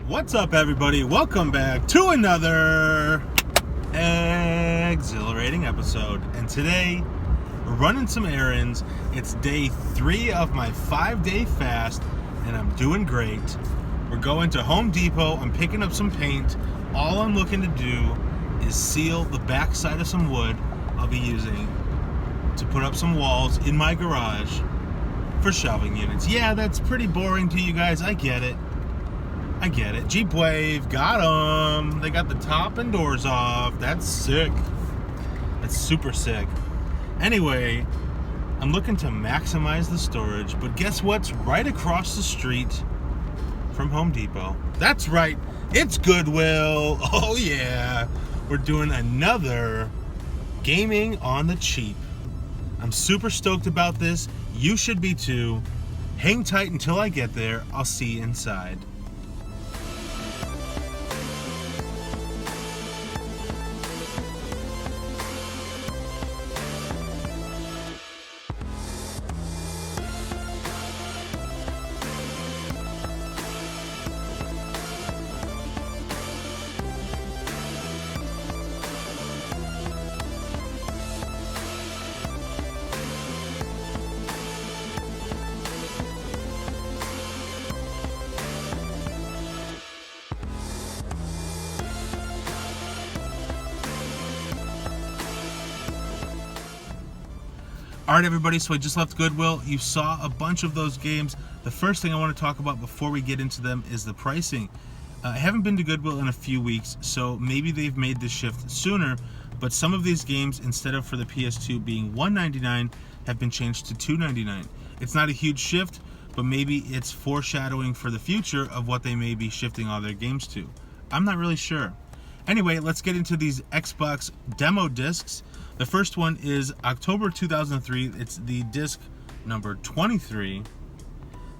What's up, everybody? Welcome back to another exhilarating episode. And today, we're running some errands. It's day 3 of my 5-day fast, and I'm doing great. We're going to Home Depot. I'm picking up some paint. All I'm looking to do is seal the backside of some wood I'll be using to put up some walls in my garage for shelving units. Yeah, that's pretty boring to you guys. I get it. Jeep Wave, got them. They got the top and doors off. That's sick. That's super sick. Anyway, I'm looking to maximize the storage, but guess what's right across the street from Home Depot? That's right, it's Goodwill. Oh yeah, we're doing another gaming on the cheap. I'm super stoked about this. You should be too. Hang tight until I get there. I'll see you inside. Alright everybody, so I just left Goodwill. You saw a bunch of those games. The first thing I want to talk about before we get into them is the pricing. I haven't been to Goodwill in a few weeks, so maybe they've made this shift sooner, but some of these games, instead of for the PS2 being $199, have been changed to $299. It's not a huge shift, but maybe it's foreshadowing for the future of what they may be shifting all their games to. I'm not really sure. Anyway, let's get into these Xbox demo discs. The first one is October 2003. It's the disc number 23.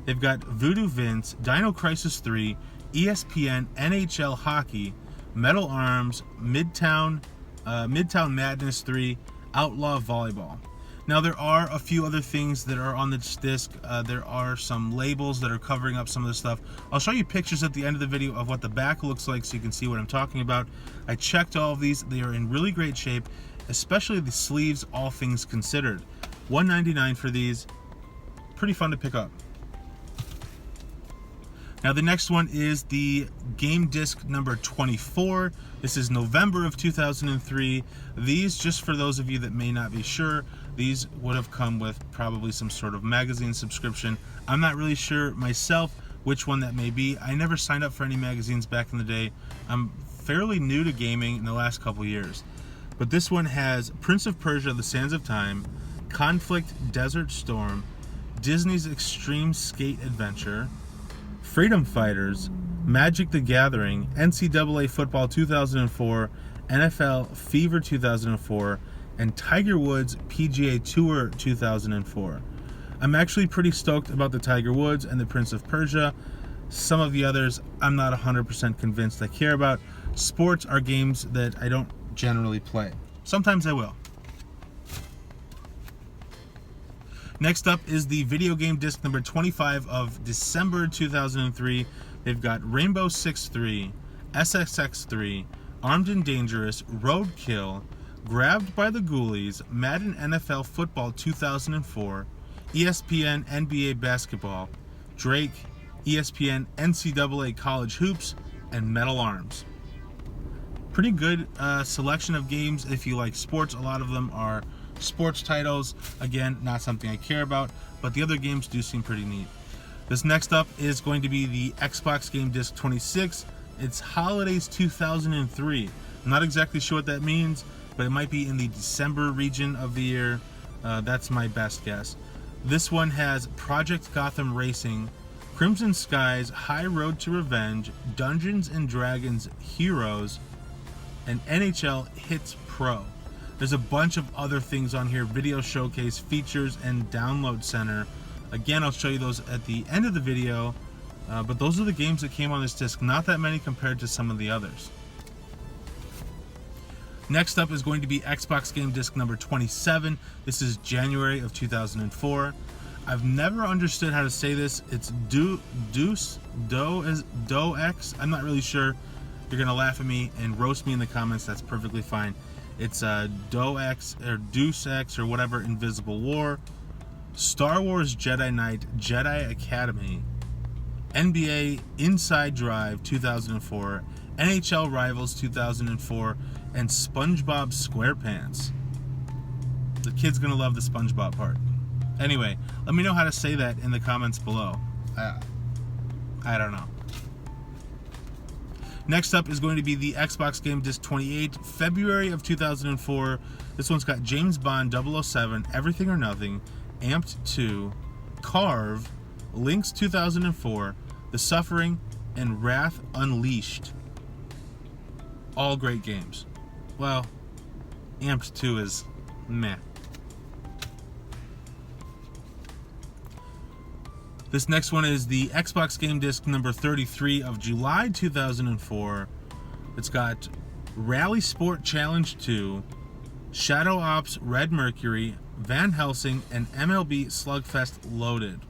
They've got Voodoo Vince, Dino Crisis 3, ESPN, NHL Hockey, Metal Arms, Midtown Madness 3, Outlaw Volleyball. Now there are a few other things that are on this disc. There are some labels that are covering up some of the stuff. I'll show you pictures at the end of the video of what the back looks like so you can see what I'm talking about. I checked all of these. They are in really great shape, especially the sleeves, all things considered. $199 for these. Pretty fun to pick up. Now the next one is the game disc number 24. This is November of 2003. These, just for those of you that may not be sure, these would have come with probably some sort of magazine subscription. I'm not really sure myself which one that may be. I never signed up for any magazines back in the day. I'm fairly new to gaming in the last couple years. But this one has Prince of Persia: The Sands of Time, Conflict: Desert Storm, Disney's Extreme Skate Adventure, Freedom Fighters, Magic the Gathering, NCAA Football 2004, NFL Fever 2004, and Tiger Woods PGA Tour 2004. I'm actually pretty stoked about the Tiger Woods and the Prince of Persia. Some of the others I'm not 100% convinced I care about. Sports are games that I don't generally play. Sometimes I will. Next up is the video game disc number 25 of December 2003. They've got Rainbow Six 3, SSX 3, Armed and Dangerous, Roadkill, Grabbed by the Ghoulies, Madden NFL Football 2004, ESPN NBA Basketball, Drake, ESPN NCAA College Hoops, and Metal Arms. Pretty good selection of games if you like sports. A lot of them are sports titles. Again, not something I care about, but the other games do seem pretty neat. This next up is going to be the Xbox Game Disc 26. It's Holidays 2003. I'm not exactly sure what that means, but it might be in the December region of the year. That's my best guess. This one has Project Gotham Racing, Crimson Skies, High Road to Revenge, Dungeons and Dragons Heroes, and NHL Hits Pro. There's a bunch of other things on here: video showcase, features, and download center. Again, I'll show you those at the end of the video, but those are the games that came on this disc. Not that many compared to some of the others. Next up is going to be Xbox Game Disc number 27. This is January of 2004. I've never understood how to say this. It's Do X. I'm not really sure. You're gonna laugh at me and roast me in the comments. That's perfectly fine. It's Do X or Deuce X or whatever. Invisible War, Star Wars Jedi Knight, Jedi Academy, NBA Inside Drive 2004, NHL Rivals 2004, and SpongeBob SquarePants. The kid's gonna love the SpongeBob part. Anyway, let me know how to say that in the comments below. I don't know. Next up is going to be the Xbox Game Disc 28, February of 2004. This one's got James Bond 007, Everything or Nothing, Amped 2, Carve, Lynx 2004, The Suffering, and Wrath Unleashed. All great games. Well, Amped 2 is meh. This next one is the Xbox Game Disc number 33 of July 2004. It's got Rally Sport Challenge 2, Shadow Ops Red Mercury, Van Helsing, and MLB Slugfest Loaded.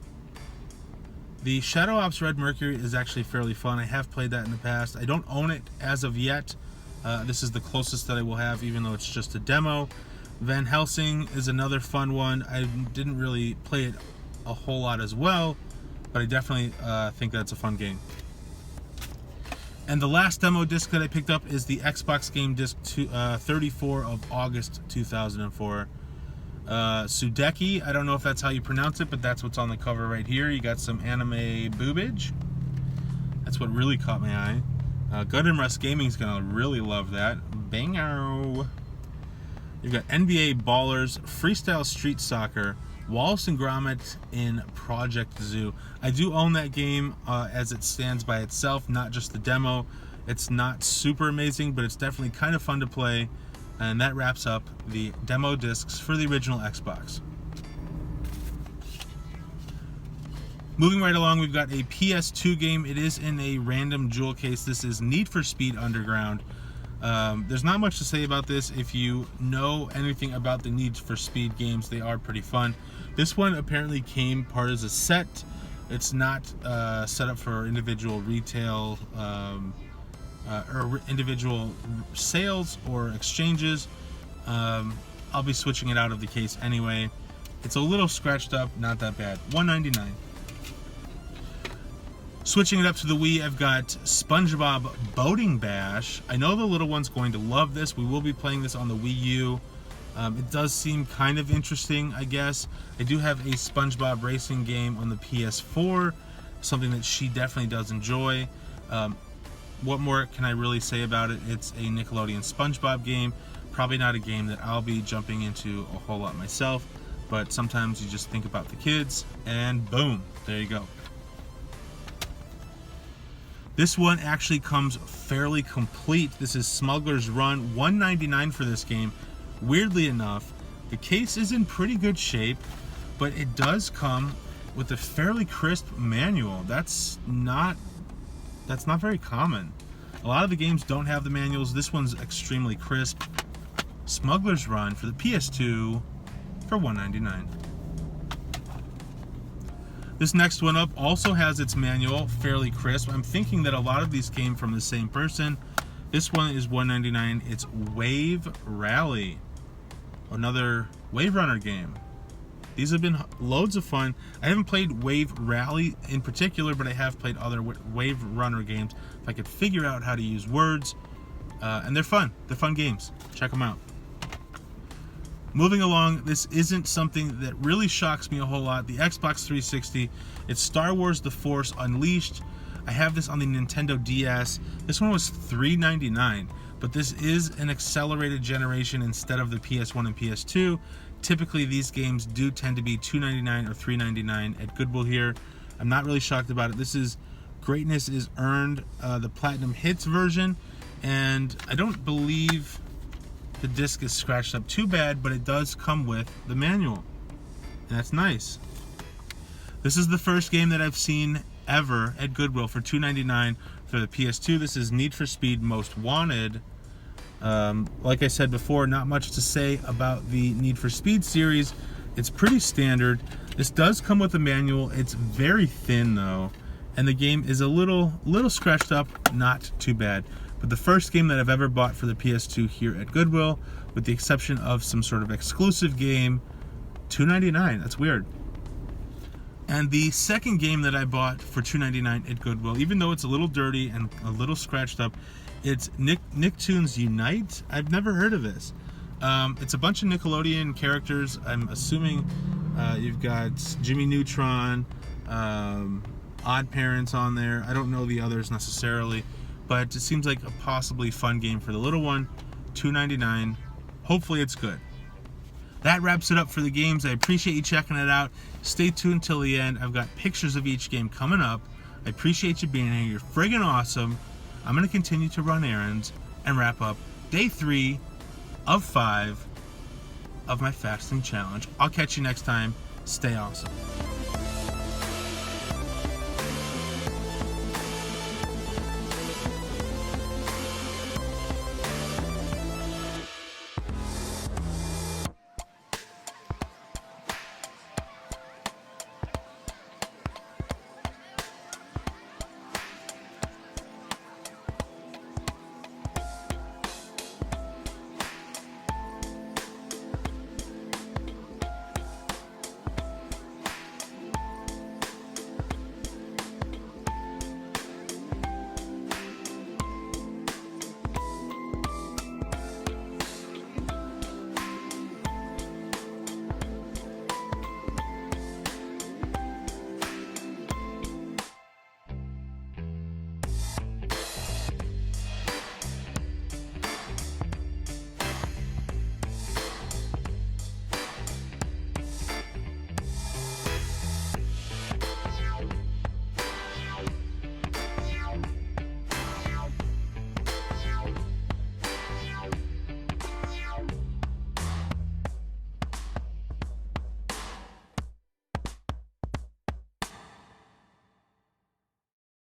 The Shadow Ops Red Mercury is actually fairly fun. I have played that in the past. I don't own it as of yet. This is the closest that I will have, even though it's just a demo. Van Helsing is another fun one. I didn't really play it a whole lot as well, but I definitely think that's a fun game. And the last demo disc that I picked up is the Xbox Game Disc 34 of August 2004. Sudeki, I don't know if that's how you pronounce it, but that's what's on the cover right here. You got some anime boobage. That's what really caught my eye. Gundam Rust Gaming's gonna really love that. Bango! You've got NBA Ballers, Freestyle Street Soccer, Wallace and Gromit in Project Zoo. I do own that game as it stands by itself, not just the demo. It's not super amazing, but it's definitely kind of fun to play. And that wraps up the demo discs for the original Xbox. Moving right along, we've got a PS2 game. It is in a random jewel case. This is Need for Speed Underground. There's not much to say about this. If you know anything about the Need for Speed games, they are pretty fun. This one apparently came part as a set. It's not set up for individual retail or individual sales or exchanges. I'll be switching it out of the case anyway. It's a little scratched up, not that bad. $1.99. Switching it up to the Wii, I've got SpongeBob Boating Bash. I know the little one's going to love this. We will be playing this on the Wii U. It does seem kind of interesting, I guess. I do have a SpongeBob racing game on the PS4, something that she definitely does enjoy. What more can I really say about it? It's a Nickelodeon SpongeBob game. Probably not a game that I'll be jumping into a whole lot myself, but sometimes you just think about the kids, and boom, there you go. This one actually comes fairly complete. This is Smuggler's Run, $1.99 for this game. Weirdly enough, the case is in pretty good shape, but it does come with a fairly crisp manual. That's not very common. A lot of the games don't have the manuals. This one's extremely crisp. Smuggler's Run for the PS2 for $1.99. This next one up also has its manual, fairly crisp. I'm thinking that a lot of these came from the same person. This one is $1.99. It's Wave Rally, another Wave Runner game. These have been loads of fun. I haven't played Wave Rally in particular, but I have played other Wave Runner games. If I could figure out how to use words, and they're fun. They're fun games. Check them out. Moving along, this isn't something that really shocks me a whole lot. The Xbox 360, it's Star Wars The Force Unleashed. I have this on the Nintendo DS. This one was $3.99, but this is an accelerated generation instead of the PS1 and PS2. Typically, these games do tend to be $2.99 or $3.99 at Goodwill here. I'm not really shocked about it. This is Greatness is Earned, the Platinum Hits version, and I don't believe the disc is scratched up too bad, but it does come with the manual, and that's nice. This is the first game that I've seen ever at Goodwill for $2.99 for the PS2. This is Need for Speed Most Wanted. Like I said before, not much to say about the Need for Speed series. It's pretty standard. This does come with a manual. It's very thin though, and the game is a little scratched up, not too bad. But the first game that I've ever bought for the PS2 here at Goodwill, with the exception of some sort of exclusive game, $2.99. That's weird. And the second game that I bought for $2.99 at Goodwill, even though it's a little dirty and a little scratched up, it's Nicktoons Unite. I've never heard of this. It's a bunch of Nickelodeon characters. I'm assuming you've got Jimmy Neutron, Odd Parents on there. I don't know the others necessarily, but it seems like a possibly fun game for the little one. $2.99. Hopefully it's good. That wraps it up for the games. I appreciate you checking it out. Stay tuned till the end. I've got pictures of each game coming up. I appreciate you being here. You're friggin' awesome. I'm going to continue to run errands and wrap up day 3 of 5 of my fasting challenge. I'll catch you next time. Stay awesome.